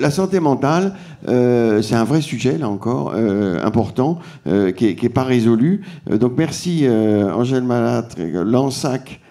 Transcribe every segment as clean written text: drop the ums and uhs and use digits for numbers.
la santé mentale, c'est un vrai sujet, là encore, important, qui est pas résolu. Donc merci Angèle Malâtre, Lansac,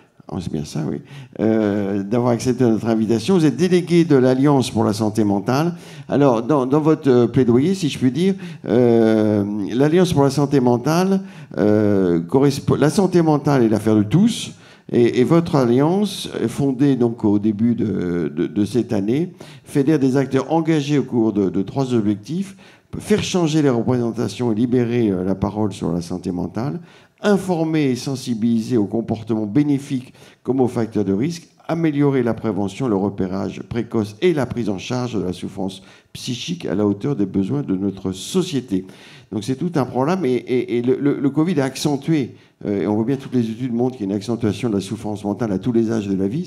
c'est bien ça, oui, d'avoir accepté notre invitation. Vous êtes délégué de l'Alliance pour la santé mentale. Alors, dans votre plaidoyer, si je puis dire, l'Alliance pour la santé mentale, la santé mentale est l'affaire de tous. Et votre alliance, fondée donc au début de cette année, fédère des acteurs engagés au cours de 3 objectifs: faire changer les représentations et libérer la parole sur la santé mentale, informer et sensibiliser aux comportements bénéfiques comme aux facteurs de risque, améliorer la prévention, le repérage précoce et la prise en charge de la souffrance psychique à la hauteur des besoins de notre société. Donc c'est tout un problème, et le Covid a accentué, et on voit bien, toutes les études montrent qu'il y a une accentuation de la souffrance mentale à tous les âges de la vie,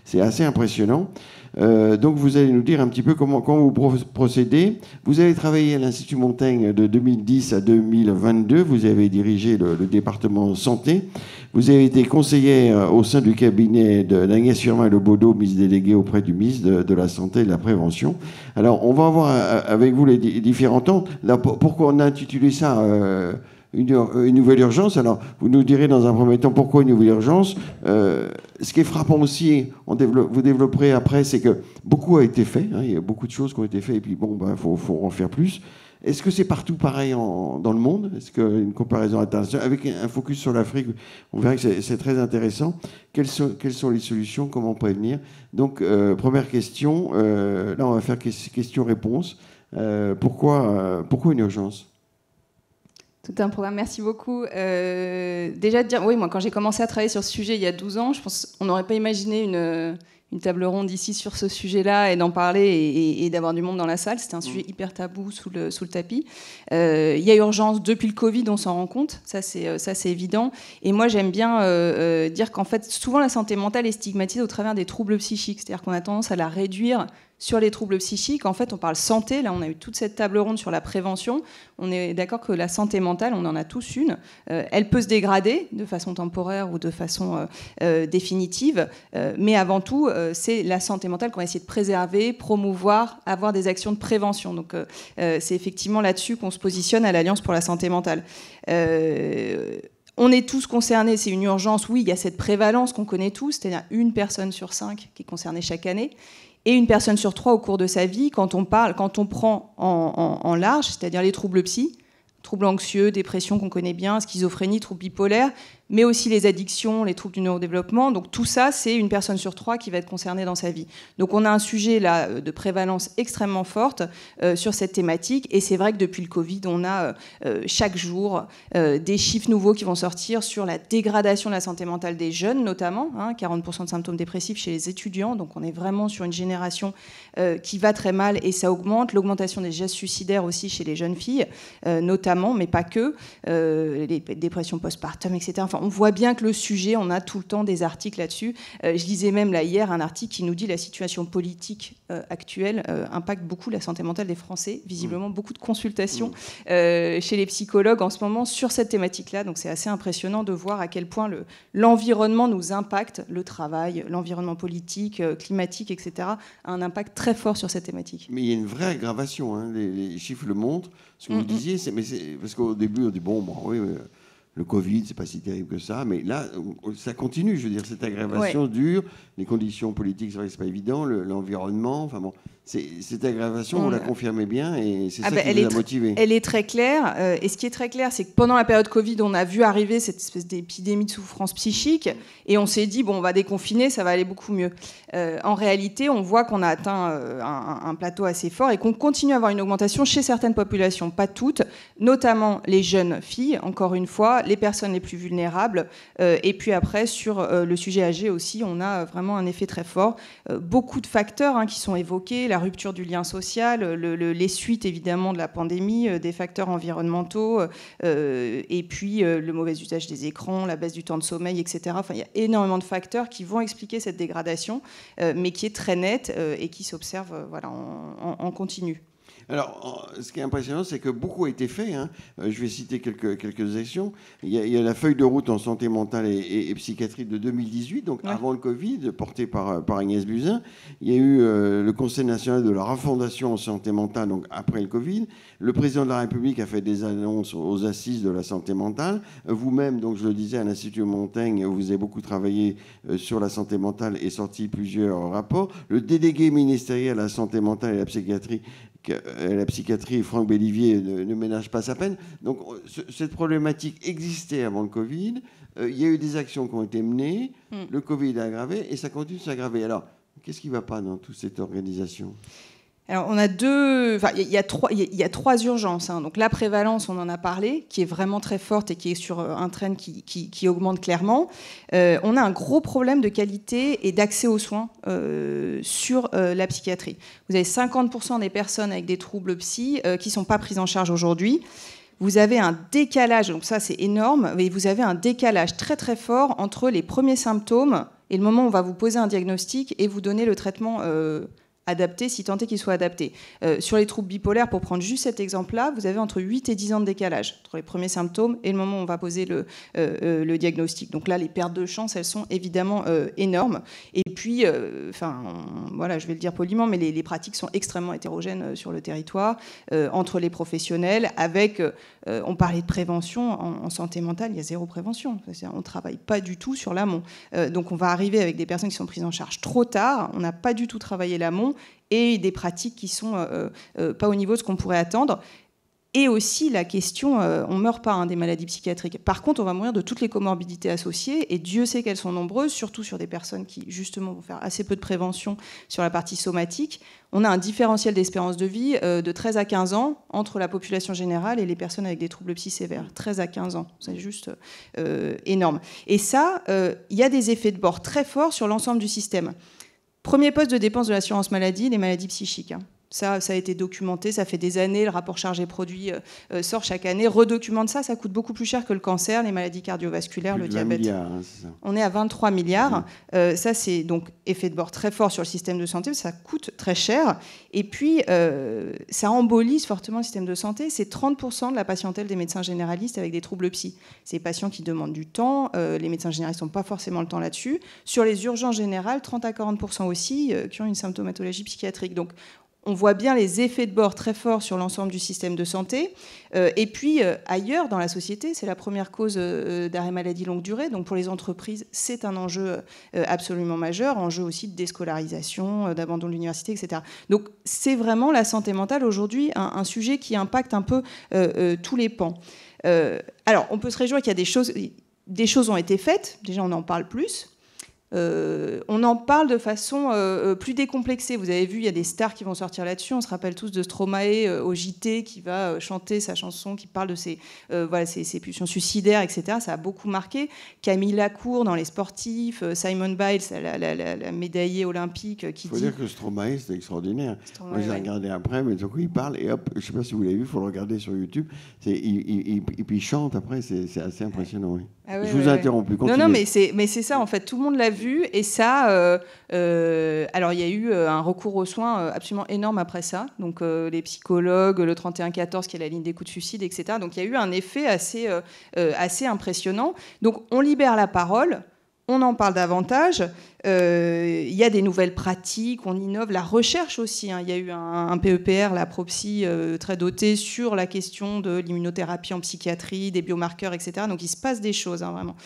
c'est assez impressionnant. Donc vous allez nous dire un petit peu comment vous procédez. Vous avez travaillé à l'Institut Montaigne de 2010 à 2022, vous avez dirigé le département santé, vous avez été conseillère au sein du cabinet d'Agnès Firmin-Lebaudot, ministre déléguée auprès du ministre de la Santé et de la Prévention. Alors on va voir avec vous les différents temps. Là, pourquoi on a intitulé ça une nouvelle urgence? Alors, vous nous direz dans un premier temps pourquoi une nouvelle urgence. Ce qui est frappant aussi, vous développerez après, c'est que beaucoup a été fait. Il y a beaucoup de choses qui ont été faites, et puis bon, faut en faire plus. Est-ce que c'est partout pareil dans le monde? Est-ce qu'une comparaison internationale, avec un focus sur l'Afrique, on verra que c'est très intéressant. Quelles sont les solutions? Comment prévenir? Donc, première question. Là, on va faire question-réponse. Pourquoi une urgence? Tout un programme, merci beaucoup. Déjà de dire, oui, moi quand j'ai commencé à travailler sur ce sujet il y a 12 ans, je pense qu'on n'aurait pas imaginé une table ronde ici sur ce sujet-là et d'en parler et d'avoir du monde dans la salle. C'était un sujet hyper tabou sous le tapis. Il y a urgence depuis le Covid, on s'en rend compte, ça c'est évident. Et moi j'aime bien dire qu'en fait souvent la santé mentale est stigmatisée au travers des troubles psychiques, c'est-à-dire qu'on a tendance à la réduire sur les troubles psychiques. En fait, on parle santé. Là, on a eu toute cette table ronde sur la prévention. On est d'accord que la santé mentale, on en a tous une. Elle peut se dégrader de façon temporaire ou de façon définitive. Mais avant tout, c'est la santé mentale qu'on va essayer de préserver, promouvoir, avoir des actions de prévention. Donc, c'est effectivement là-dessus qu'on se positionne à l'Alliance pour la santé mentale. On est tous concernés, c'est une urgence. Oui, il y a cette prévalence qu'on connaît tous, c'est-à-dire 1 personne sur 5 qui est concernée chaque année. Et 1 personne sur 3 au cours de sa vie, quand on prend en large, c'est-à-dire les troubles psy, troubles anxieux, dépression qu'on connaît bien, schizophrénie, troubles bipolaires, mais aussi les addictions, les troubles du neurodéveloppement. Donc tout ça, c'est 1 personne sur 3 qui va être concernée dans sa vie. Donc on a un sujet là de prévalence extrêmement forte sur cette thématique. Et c'est vrai que depuis le Covid, on a chaque jour des chiffres nouveaux qui vont sortir sur la dégradation de la santé mentale des jeunes, notamment, 40% de symptômes dépressifs chez les étudiants. Donc on est vraiment sur une génération qui va très mal et ça augmente. L'augmentation des gestes suicidaires aussi chez les jeunes filles, notamment, mais pas que. Les dépressions postpartum, etc. Enfin, on voit bien que le sujet, on a tout le temps des articles là-dessus. Je lisais même là hier un article qui nous dit la situation politique actuelle impacte beaucoup la santé mentale des Français. Visiblement, beaucoup de consultations chez les psychologues en ce moment sur cette thématique-là. Donc c'est assez impressionnant de voir à quel point l'environnement nous impacte, le travail, l'environnement politique, climatique, etc., a un impact très fort sur cette thématique. Mais il y a une vraie aggravation, les chiffres le montrent. Ce que vous disiez, parce qu'au début, on dit, oui, le Covid, c'est pas si terrible que ça, mais là, ça continue, je veux dire, cette aggravation dure, les conditions politiques, c'est vrai que c'est pas évident, l'environnement, enfin bon, cette aggravation, vous la confirmez bien, et c'est ça qui vous a motivé. Elle est très claire, et ce qui est très clair, c'est que pendant la période Covid, on a vu arriver cette espèce d'épidémie de souffrance psychique, et on s'est dit, bon, on va déconfiner, ça va aller beaucoup mieux. En réalité, on voit qu'on a atteint un plateau assez fort, et qu'on continue à avoir une augmentation chez certaines populations, pas toutes, notamment les jeunes filles, encore une fois, les personnes les plus vulnérables, et puis après, sur le sujet âgé aussi, on a vraiment un effet très fort. Beaucoup de facteurs qui sont évoqués, la rupture du lien social, les suites évidemment de la pandémie, des facteurs environnementaux, et puis le mauvais usage des écrans, la baisse du temps de sommeil, etc. Enfin, il y a énormément de facteurs qui vont expliquer cette dégradation, mais qui est très nette et qui s'observe en continu. Alors, ce qui est impressionnant, c'est que beaucoup a été fait. Hein. Je vais citer quelques actions. Il y a la feuille de route en santé mentale et psychiatrie de 2018, donc avant le Covid, portée par Agnès Buzyn. Il y a eu le Conseil national de la refondation en santé mentale, donc après le Covid. Le président de la République a fait des annonces aux assises de la santé mentale. Vous-même, donc je le disais, à l'Institut Montaigne, vous avez beaucoup travaillé sur la santé mentale et sorti plusieurs rapports. Le délégué ministériel à la santé mentale et à la psychiatrie, Franck Bellivier, ne ménage pas sa peine. Donc cette problématique existait avant le Covid. Il y a eu des actions qui ont été menées. Le Covid a aggravé et ça continue de s'aggraver. Alors, qu'est-ce qui ne va pas dans toute cette organisation ? Alors, on a il y a trois urgences. Hein. Donc, la prévalence, on en a parlé, qui est vraiment très forte et qui est sur un trend qui augmente clairement. On a un gros problème de qualité et d'accès aux soins sur la psychiatrie. Vous avez 50% des personnes avec des troubles psy qui ne sont pas prises en charge aujourd'hui. Vous avez un décalage, donc ça c'est énorme, mais vous avez un décalage très très fort entre les premiers symptômes et le moment où on va vous poser un diagnostic et vous donner le traitement adapté, si tant est qu'il soit adapté. Sur les troubles bipolaires, pour prendre juste cet exemple-là, vous avez entre 8 et 10 ans de décalage entre les premiers symptômes et le moment où on va poser le diagnostic. Donc là, les pertes de chance, elles sont évidemment énormes. Et puis, voilà, je vais le dire poliment, mais les pratiques sont extrêmement hétérogènes sur le territoire, entre les professionnels, avec, on parlait de prévention, en santé mentale, il y a zéro prévention. On ne travaille pas du tout sur l'amont. Donc on va arriver avec des personnes qui sont prises en charge trop tard, on n'a pas du tout travaillé l'amont, et des pratiques qui sont pas au niveau de ce qu'on pourrait attendre. Et aussi la question, on ne meurt pas des maladies psychiatriques. Par contre, on va mourir de toutes les comorbidités associées, et Dieu sait qu'elles sont nombreuses, surtout sur des personnes qui, justement, vont faire assez peu de prévention sur la partie somatique. On a un différentiel d'espérance de vie de 13 à 15 ans entre la population générale et les personnes avec des troubles psy sévères. 13 à 15 ans, c'est juste énorme. Et ça, il y a des effets de bord très forts sur l'ensemble du système. Premier poste de dépense de l'assurance maladie, les maladies psychiques. Ça a été documenté, ça fait des années, le rapport chargé-produit sort chaque année, redocumente ça, ça coûte beaucoup plus cher que le cancer, les maladies cardiovasculaires, le diabète. Milliards, hein, c'est ça. On est à 23 milliards. Ça, c'est donc effet de bord très fort sur le système de santé, ça coûte très cher. Et puis, ça embolise fortement le système de santé. C'est 30% de la patientèle des médecins généralistes avec des troubles psy. C'est des patients qui demandent du temps, les médecins généralistes n'ont pas forcément le temps là-dessus. Sur les urgences générales, 30 à 40% aussi qui ont une symptomatologie psychiatrique. Donc, on voit bien les effets de bord très forts sur l'ensemble du système de santé. Et puis, ailleurs dans la société, c'est la première cause d'arrêt maladie longue durée. Donc, pour les entreprises, c'est un enjeu absolument majeur, enjeu aussi de déscolarisation, d'abandon de l'université, etc. Donc, c'est vraiment la santé mentale aujourd'hui, un sujet qui impacte un peu tous les pans. Alors, on peut se réjouir qu'il y a des choses ont été faites. Déjà, on en parle plus. On en parle de façon plus décomplexée. Vous avez vu, il y a des stars qui vont sortir là-dessus. On se rappelle tous de Stromae au JT qui va chanter sa chanson qui parle de ses pulsions suicidaires, etc. Ça a beaucoup marqué. Camille Lacour dans Les Sportifs, Simone Biles, la médaillée olympique qui dit... Il faut dire que Stromae, c'était extraordinaire. Moi, j'ai regardé après, mais du coup, il parle et hop, je ne sais pas si vous l'avez vu, il faut le regarder sur YouTube. Et puis il chante après, c'est assez impressionnant. Oui. Ah ouais, je vous ai interrompu. Continuez. Non, mais c'est ça, en fait. Tout le monde l'a vu. Et ça, alors il y a eu un recours aux soins absolument énorme après ça. Donc les psychologues, le 3114 qui est la ligne des coups de suicide, etc. Donc il y a eu un effet assez impressionnant. Donc on libère la parole. On en parle davantage. Il y a des nouvelles pratiques, on innove. La recherche aussi. Il y a eu un PEPR, la Propsy, très doté sur la question de l'immunothérapie en psychiatrie, des biomarqueurs, etc. Donc il se passe des choses, vraiment.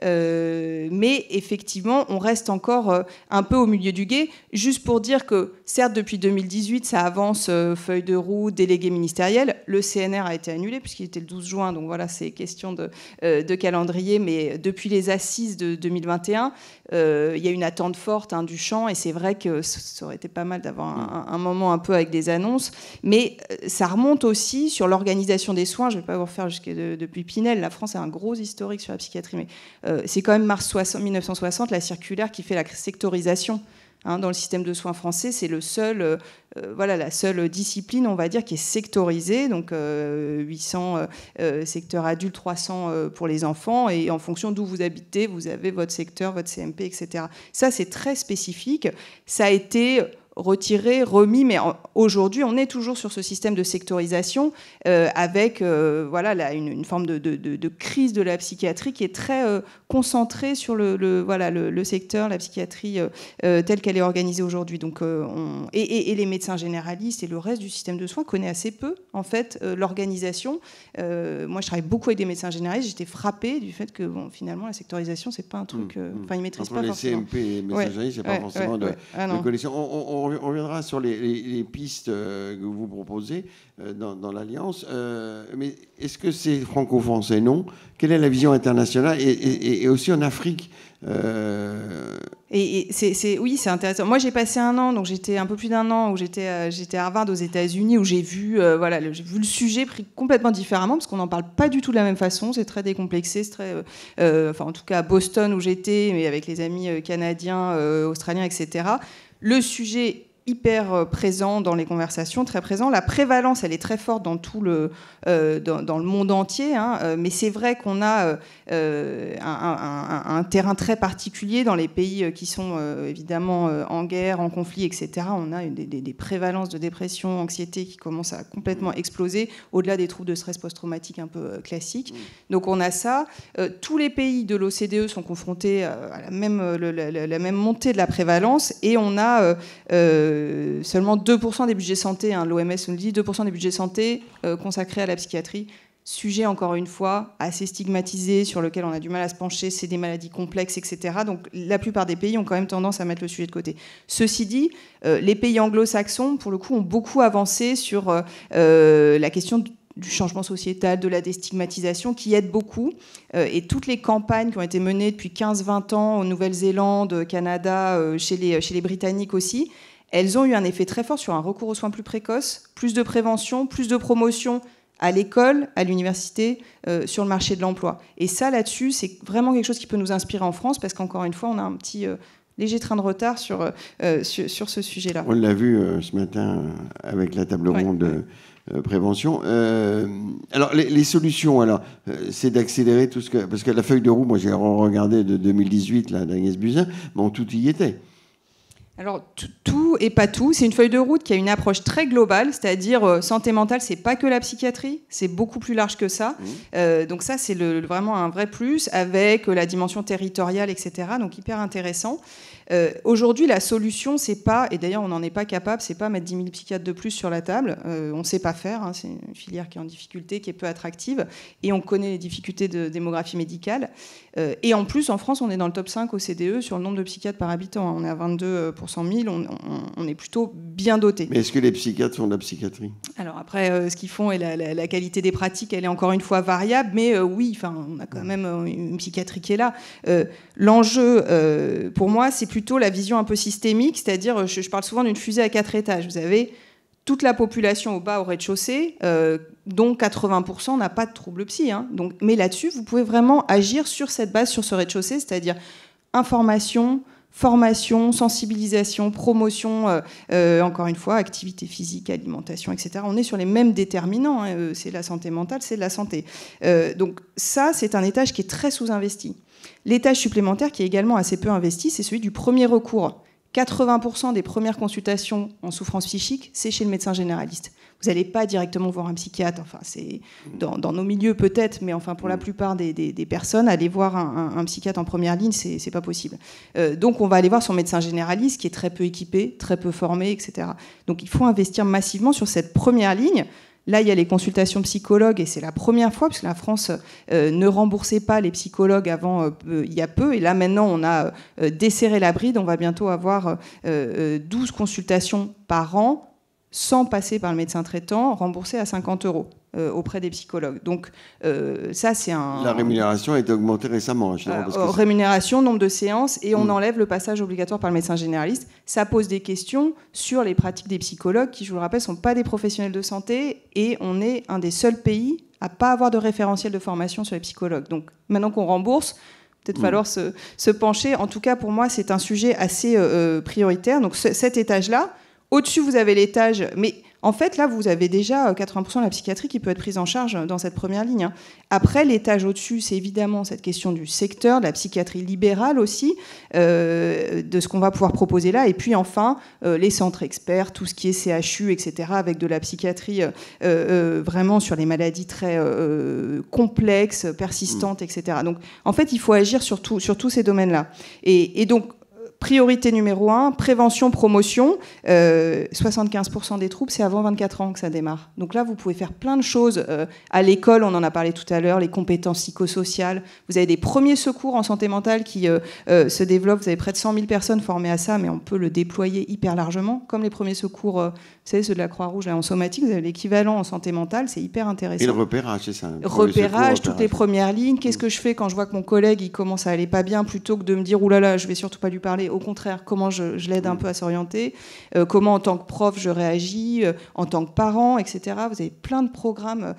Mais effectivement, on reste encore un peu au milieu du gué. Juste pour dire que, certes, depuis 2018, ça avance, feuille de route, délégué ministériel. Le CNR a été annulé puisqu'il était le 12 juin. Donc voilà, c'est question de calendrier. Mais depuis les assises de 2021, il y a une attente forte du champ, et c'est vrai que ça aurait été pas mal d'avoir un moment un peu avec des annonces, mais ça remonte aussi sur l'organisation des soins. Je ne vais pas vous refaire depuis Pinel, la France a un gros historique sur la psychiatrie, mais c'est quand même mars 1960, la circulaire qui fait la sectorisation. Dans le système de soins français, c'est la seule discipline, on va dire, qui est sectorisée. Donc 800 secteurs adultes, 300 pour les enfants. Et en fonction d'où vous habitez, vous avez votre secteur, votre CMP, etc. Ça, c'est très spécifique. Ça a été retiré, remis, mais aujourd'hui, on est toujours sur ce système de sectorisation avec une forme de crise de la psychiatrie qui est très concentrée sur le secteur, la psychiatrie telle qu'elle est organisée aujourd'hui. Donc, et les médecins généralistes et le reste du système de soins connaît assez peu, en fait, l'organisation. Moi, je travaille beaucoup avec des médecins généralistes. J'étais frappée du fait que, finalement, la sectorisation, c'est pas un truc... ils maîtrisent pas forcément. Les CMP et les médecins généralistes, il n'y a pas forcément de connexion. On reviendra sur les pistes que vous proposez dans l'Alliance. Mais est-ce que c'est franco-français? Non. Quelle est la vision internationale et aussi en Afrique? Oui, c'est intéressant. Moi, j'ai passé un an, donc j'étais un peu plus d'un an où j'étais à Harvard aux États-Unis, où j'ai vu le sujet pris complètement différemment, parce qu'on n'en parle pas du tout de la même façon. C'est très décomplexé, c'est très, en tout cas à Boston où j'étais, mais avec les amis canadiens, australiens, etc. Le sujet hyper présent dans les conversations, très présent. La prévalence, elle est très forte dans tout dans le monde entier, mais c'est vrai qu'on a un terrain très particulier dans les pays qui sont évidemment en guerre, en conflit, etc. On a des prévalences de dépression, anxiété qui commencent à complètement exploser, au-delà des troubles de stress post-traumatique un peu classiques. Donc on a ça. Tous les pays de l'OCDE sont confrontés à la même montée de la prévalence, et on a seulement 2% des budgets santé, l'OMS nous le dit, 2% des budgets santé consacrés à la psychiatrie. Sujet, encore une fois, assez stigmatisé, sur lequel on a du mal à se pencher, c'est des maladies complexes, etc. Donc la plupart des pays ont quand même tendance à mettre le sujet de côté. Ceci dit, les pays anglo-saxons, pour le coup, ont beaucoup avancé sur la question du changement sociétal, de la déstigmatisation, qui aide beaucoup. Et toutes les campagnes qui ont été menées depuis 15-20 ans, en Nouvelle-Zélande, Canada, chez les Britanniques aussi, elles ont eu un effet très fort sur un recours aux soins plus précoces, plus de prévention, plus de promotion à l'école, à l'université, sur le marché de l'emploi. Et ça, là-dessus, c'est vraiment quelque chose qui peut nous inspirer en France, parce qu'encore une fois, on a un petit léger train de retard sur ce sujet-là. On l'a vu ce matin avec la table ronde de prévention. Alors, les solutions, c'est d'accélérer tout ce que... Parce que la feuille de roue, moi, j'ai regardé de 2018, là, d'Agnès Buzyn, bon, tout y était. Alors, tout et pas tout. C'est une feuille de route qui a une approche très globale, c'est-à-dire santé mentale, c'est pas que la psychiatrie, c'est beaucoup plus large que ça. Donc ça, c'est vraiment un vrai plus, avec la dimension territoriale, etc. Donc hyper intéressant. Aujourd'hui, la solution, c'est pas, et d'ailleurs on n'en est pas capable, c'est pas mettre 10 000 psychiatres de plus sur la table. On ne sait pas faire, c'est une filière qui est en difficulté, qui est peu attractive, et on connaît les difficultés de démographie médicale. Et en plus, en France, on est dans le top 5 OCDE sur le nombre de psychiatres par habitant. On est à 22 pour 100 000, on est plutôt bien doté. Mais est-ce que les psychiatres font de la psychiatrie? Alors après, ce qu'ils font et la qualité des pratiques, elle est encore une fois variable, mais oui, on a quand même une psychiatrie qui est là. L'enjeu, pour moi, c'est plutôt la vision un peu systémique, c'est-à-dire, je parle souvent d'une fusée à 4 étages. Vous avez toute la population au bas, au rez-de-chaussée, dont 80% n'a pas de troubles psy. Donc, mais là-dessus, vous pouvez vraiment agir sur cette base, sur ce rez-de-chaussée, c'est-à-dire information, formation, sensibilisation, promotion, encore une fois, activité physique, alimentation, etc. On est sur les mêmes déterminants. C'est la santé mentale, c'est de la santé. Donc ça, c'est un étage qui est très sous-investi. L'étage supplémentaire qui est également assez peu investi, c'est celui du premier recours. 80% des premières consultations en souffrance psychique, c'est chez le médecin généraliste. Vous n'allez pas directement voir un psychiatre, c'est dans nos milieux peut-être, mais pour la plupart des personnes, aller voir un psychiatre en première ligne, c'est pas possible. Donc on va aller voir son médecin généraliste qui est très peu équipé, très peu formé, etc. Donc il faut investir massivement sur cette première ligne. Là, il y a les consultations psychologues, et c'est la première fois, parce que la France ne remboursait pas les psychologues avant il y a peu, et là maintenant on a desserré la bride, on va bientôt avoir 12 consultations par an, sans passer par le médecin traitant, remboursées à 50 € auprès des psychologues. Donc ça, c'est un... La rémunération a été augmentée récemment. Rémunération, nombre de séances, et on enlève le passage obligatoire par le médecin généraliste. Ça pose des questions sur les pratiques des psychologues, qui, je vous le rappelle, ne sont pas des professionnels de santé, et on est un des seuls pays à ne pas avoir de référentiel de formation sur les psychologues. Donc maintenant qu'on rembourse, peut-être falloir se pencher. En tout cas, pour moi, c'est un sujet assez prioritaire. Donc cet étage-là, au-dessus, vous avez l'étage, mais En fait, là, vous avez déjà 80% de la psychiatrie qui peut être prise en charge dans cette première ligne, hein. Après, l'étage au-dessus, c'est évidemment cette question du secteur, de la psychiatrie libérale aussi, de ce qu'on va pouvoir proposer là. Et puis enfin, les centres experts, tout ce qui est CHU, etc., avec de la psychiatrie vraiment sur les maladies très complexes, persistantes, etc. Donc, en fait, il faut agir sur tous ces domaines-là. Et donc, priorité numéro 1, prévention, promotion. 75% des troubles, c'est avant 24 ans que ça démarre. Donc là, vous pouvez faire plein de choses. À l'école, on en a parlé tout à l'heure, les compétences psychosociales. Vous avez des premiers secours en santé mentale qui se développent. Vous avez près de 100 000 personnes formées à ça, mais on peut le déployer hyper largement. Comme les premiers secours, vous savez, ceux de la Croix-Rouge en somatique, vous avez l'équivalent en santé mentale, c'est hyper intéressant. Et le repérage, c'est ça. Repérage, toutes les premières lignes. Qu'est-ce que je fais quand je vois que mon collègue il commence à aller pas bien, plutôt que de me dire « Ouh là là, je vais surtout pas lui parler ». Au contraire, comment je l'aide un peu à s'orienter, comment en tant que prof je réagis, en tant que parent, etc. Vous avez plein de programmes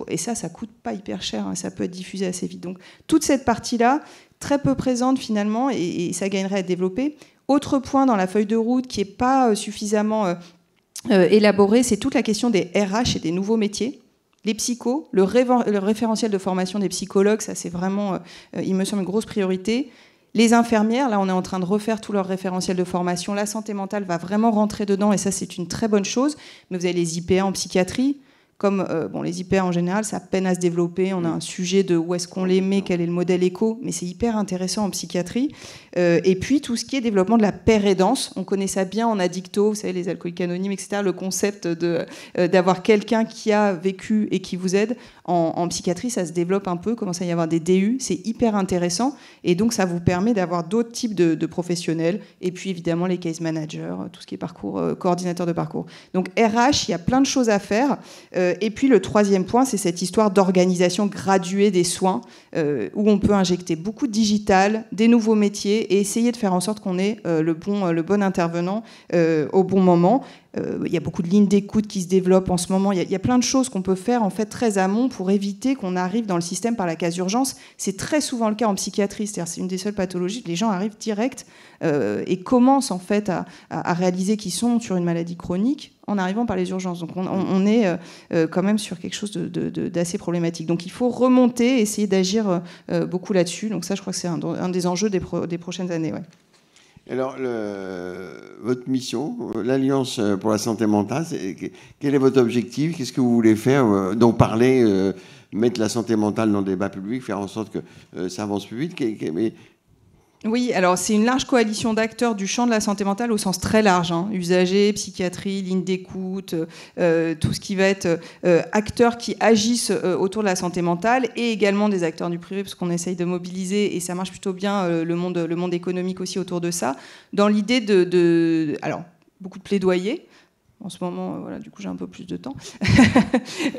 et ça coûte pas hyper cher, hein, ça peut être diffusé assez vite. Donc toute cette partie-là, très peu présente finalement, et ça gagnerait à être développé. Autre point dans la feuille de route qui n'est pas suffisamment élaboré, c'est toute la question des RH et des nouveaux métiers. Les psychos, le référentiel de formation des psychologues, ça c'est vraiment, il me semble, une grosse priorité. Les infirmières, là on est en train de refaire tout leur référentiel de formation. La santé mentale va vraiment rentrer dedans et ça c'est une très bonne chose. Mais vous avez les IPA en psychiatrie. Comme les IPA en général, ça peine à se développer. On a un sujet de où est-ce qu'on les met, quel est le modèle éco, mais c'est hyper intéressant en psychiatrie. Et puis tout ce qui est développement de la pérédance, on connaît ça bien en addicto, vous savez, les alcooliques anonymes, etc. Le concept d'avoir quelqu'un qui a vécu et qui vous aide. En psychiatrie, ça se développe un peu, commence à y avoir des DU, c'est hyper intéressant. Et donc ça vous permet d'avoir d'autres types de professionnels. Et puis évidemment les case managers, tout ce qui est parcours, coordinateur de parcours. Donc RH, il y a plein de choses à faire. Et puis le troisième point, c'est cette histoire d'organisation graduée des soins, où on peut injecter beaucoup de digital, des nouveaux métiers, et essayer de faire en sorte qu'on ait le bon intervenant au bon moment. Il y a beaucoup de lignes d'écoute qui se développent en ce moment. Il y a plein de choses qu'on peut faire en fait très amont pour éviter qu'on arrive dans le système par la case urgence. C'est très souvent le cas en psychiatrie, c'est-à-dire c'est une des seules pathologies que les gens arrivent direct et commencent en fait à réaliser qu'ils sont sur une maladie chronique en arrivant par les urgences. Donc on est quand même sur quelque chose d'assez problématique. Donc il faut remonter, essayer d'agir beaucoup là-dessus. Donc ça, je crois que c'est un des enjeux des prochaines années. Ouais. Alors, votre mission, l'Alliance pour la santé mentale, quel est votre objectif? Qu'est-ce que vous voulez faire? Donc parler, mettre la santé mentale dans le débat public, faire en sorte que ça avance plus vite. Oui, alors c'est une large coalition d'acteurs du champ de la santé mentale au sens très large, hein. Usagers, psychiatrie, ligne d'écoute, tout ce qui va être acteurs qui agissent autour de la santé mentale, et également des acteurs du privé, parce qu'on essaye de mobiliser, et ça marche plutôt bien, le monde économique aussi autour de ça, dans l'idée alors, beaucoup de plaidoyer. En ce moment, voilà, du coup, j'ai un peu plus de temps.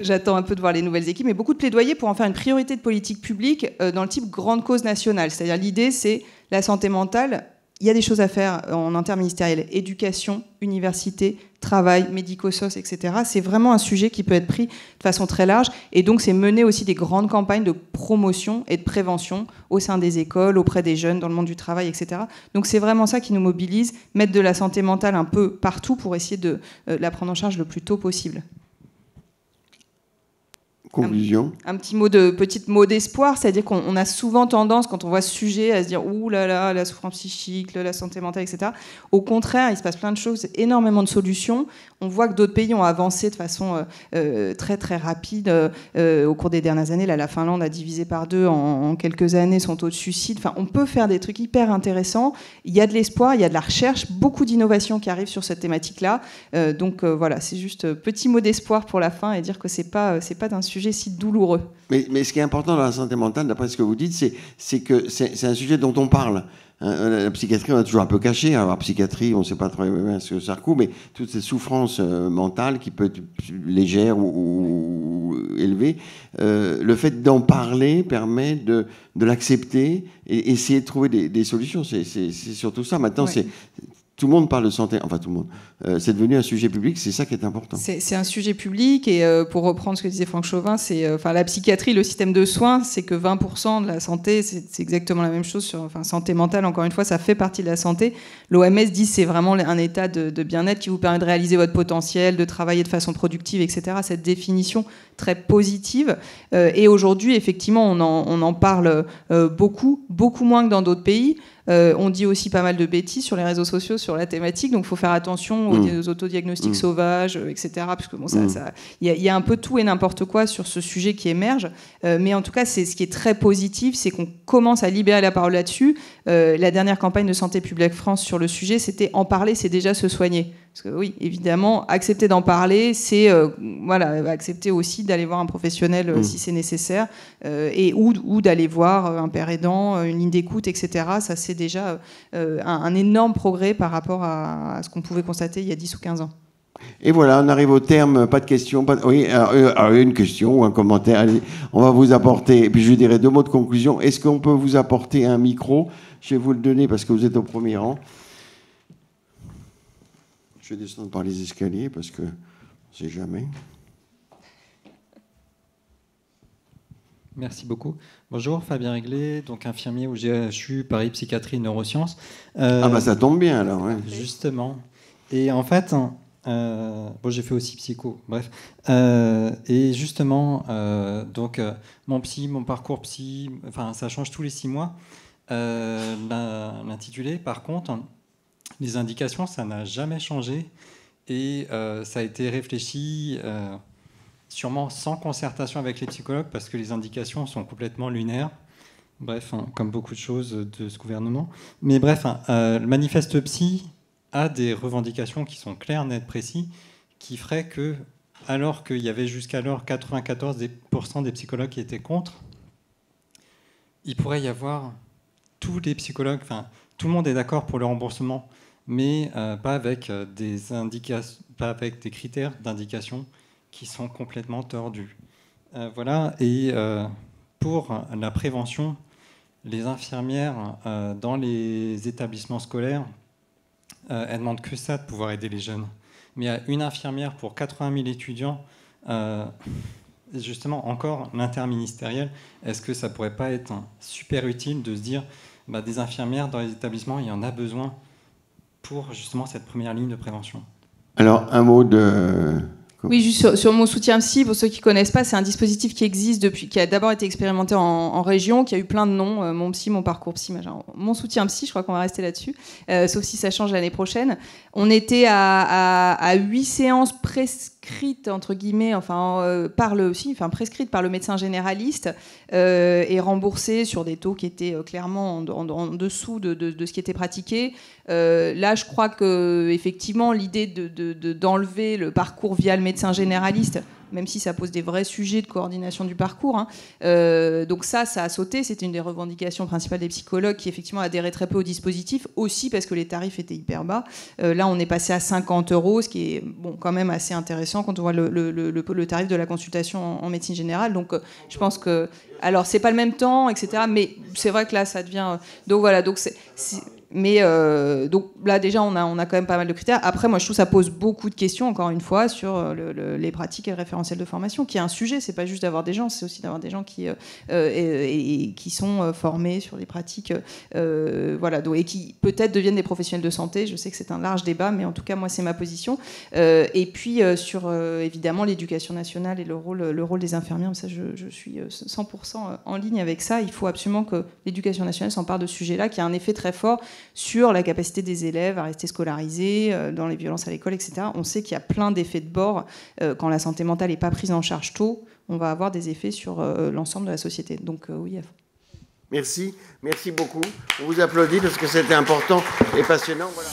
J'attends un peu de voir les nouvelles équipes, mais beaucoup de plaidoyer pour en faire une priorité de politique publique dans le type grande cause nationale. C'est-à-dire l'idée, c'est la santé mentale. Il y a des choses à faire en interministériel. Éducation, université, travail, médico-soc, etc. C'est vraiment un sujet qui peut être pris de façon très large. Et donc, c'est mener aussi des grandes campagnes de promotion et de prévention au sein des écoles, auprès des jeunes, dans le monde du travail, etc. Donc, c'est vraiment ça qui nous mobilise, mettre de la santé mentale un peu partout pour essayer de la prendre en charge le plus tôt possible. Conclusion. Un petit mot d'espoir, c'est-à-dire qu'on a souvent tendance, quand on voit ce sujet, à se dire « Ouh là là, la souffrance psychique, la santé mentale, etc. » Au contraire, il se passe plein de choses, énormément de solutions. On voit que d'autres pays ont avancé de façon très très rapide au cours des dernières années. Là, la Finlande a divisé par 2 en quelques années son taux de suicide. Enfin, on peut faire des trucs hyper intéressants. Il y a de l'espoir, il y a de la recherche, beaucoup d'innovations qui arrivent sur cette thématique-là. Donc voilà, c'est juste petit mot d'espoir pour la fin et dire que c'est pas d'un sujet si douloureux. Mais ce qui est important dans la santé mentale, d'après ce que vous dites, c'est que c'est un sujet dont on parle. La psychiatrie, on a toujours un peu caché. Alors, la psychiatrie, on ne sait pas très bien ce que ça recouvre, mais toutes ces souffrances mentales qui peuvent être légères ou élevées, le fait d'en parler permet de l'accepter et essayer de trouver des solutions. C'est surtout ça. Maintenant, tout le monde parle de santé, enfin tout le monde. C'est devenu un sujet public, c'est ça qui est important. C'est un sujet public et pour reprendre ce que disait Franck Chauvin, la psychiatrie, le système de soins, c'est que 20% de la santé, c'est exactement la même chose santé mentale, encore une fois, ça fait partie de la santé. L'OMS dit que c'est vraiment un état de bien-être qui vous permet de réaliser votre potentiel, de travailler de façon productive, etc. Cette définition très positive. Et aujourd'hui, effectivement, on en parle beaucoup moins que dans d'autres pays. On dit aussi pas mal de bêtises sur les réseaux sociaux sur la thématique, donc il faut faire attention aux autodiagnostics sauvages, etc. Parce que il y a un peu tout et n'importe quoi sur ce sujet qui émerge. Mais en tout cas, ce qui est très positif, c'est qu'on commence à libérer la parole là-dessus. La dernière campagne de Santé publique France sur le sujet, c'était « En parler, c'est déjà se soigner ». Parce que oui, évidemment, accepter d'en parler, c'est accepter aussi d'aller voir un professionnel si c'est nécessaire, ou d'aller voir un père aidant, une ligne d'écoute, etc. Ça, c'est déjà un énorme progrès par rapport à ce qu'on pouvait constater il y a 10 ou 15 ans. Et voilà, on arrive au terme, pas de questions. Oui, alors, une question ou un commentaire. Allez, on va vous apporter, et puis je dirai 2 mots de conclusion. Est-ce qu'on peut vous apporter un micro? Je vais vous le donner parce que vous êtes au premier rang. Je vais descendre par les escaliers parce que on ne sait jamais. Merci beaucoup. Bonjour, Fabien Réglet, donc infirmier au GHU Paris Psychiatrie Neurosciences. Ça tombe bien alors. Ouais. Justement. Et en fait, j'ai fait aussi psycho, bref. Et justement, mon parcours psy, ça change tous les 6 mois. L'intitulé, par contre, les indications, ça n'a jamais changé. Et ça a été réfléchi... sûrement sans concertation avec les psychologues, parce que les indications sont complètement lunaires. Bref, comme beaucoup de choses de ce gouvernement. Mais bref, le manifeste psy a des revendications qui sont claires, nettes, précises, qui feraient que, alors qu'il y avait jusqu'alors 94% des psychologues qui étaient contre, il pourrait y avoir tous les psychologues, tout le monde est d'accord pour le remboursement, mais pas avec des critères d'indication qui sont complètement tordus. Voilà. Et pour la prévention, les infirmières dans les établissements scolaires, elles demandent que ça, de pouvoir aider les jeunes. Mais à une infirmière pour 80 000 étudiants, justement, encore l'interministériel, est-ce que ça ne pourrait pas être super utile de se dire des infirmières dans les établissements, il y en a besoin pour justement cette première ligne de prévention? Alors, un mot de... Oui, juste sur mon soutien psy, pour ceux qui ne connaissent pas, c'est un dispositif qui existe qui a d'abord été expérimenté en région, qui a eu plein de noms, mon psy, mon parcours psy, mon soutien psy, je crois qu'on va rester là-dessus, sauf si ça change l'année prochaine. On était à 8 séances prescrites, entre guillemets, prescrites par le médecin généraliste et remboursées sur des taux qui étaient clairement en dessous de ce qui était pratiqué. Là, je crois qu'effectivement, l'idée d'enlever le parcours via le médecin généraliste, même si ça pose des vrais sujets de coordination du parcours, donc ça a sauté. C'était une des revendications principales des psychologues qui, effectivement, adhéraient très peu au dispositif, aussi parce que les tarifs étaient hyper bas. Là, on est passé à 50 €, ce qui est quand même assez intéressant quand on voit le tarif de la consultation en médecine générale. Donc, je pense que... Alors, c'est pas le même temps, etc., mais c'est vrai que là, ça devient... Donc, voilà, donc mais donc là déjà on a quand même pas mal de critères. Après moi je trouve que ça pose beaucoup de questions encore une fois sur les pratiques et le référentiel de formation, qui est un sujet. C'est pas juste d'avoir des gens, c'est aussi d'avoir des gens qui sont formés sur les pratiques, et qui peut-être deviennent des professionnels de santé. Je sais que c'est un large débat, mais en tout cas moi c'est ma position. Et puis sur évidemment l'éducation nationale et le rôle des infirmières, ça je suis 100% en ligne avec ça. Il faut absolument que l'éducation nationale s'empare de ce sujet-là, qui a un effet très fort sur la capacité des élèves à rester scolarisés, dans les violences à l'école, etc. On sait qu'il y a plein d'effets de bord. Quand la santé mentale n'est pas prise en charge tôt, on va avoir des effets sur l'ensemble de la société. Donc oui. Merci beaucoup. On vous applaudit parce que c'était important et passionnant. Voilà.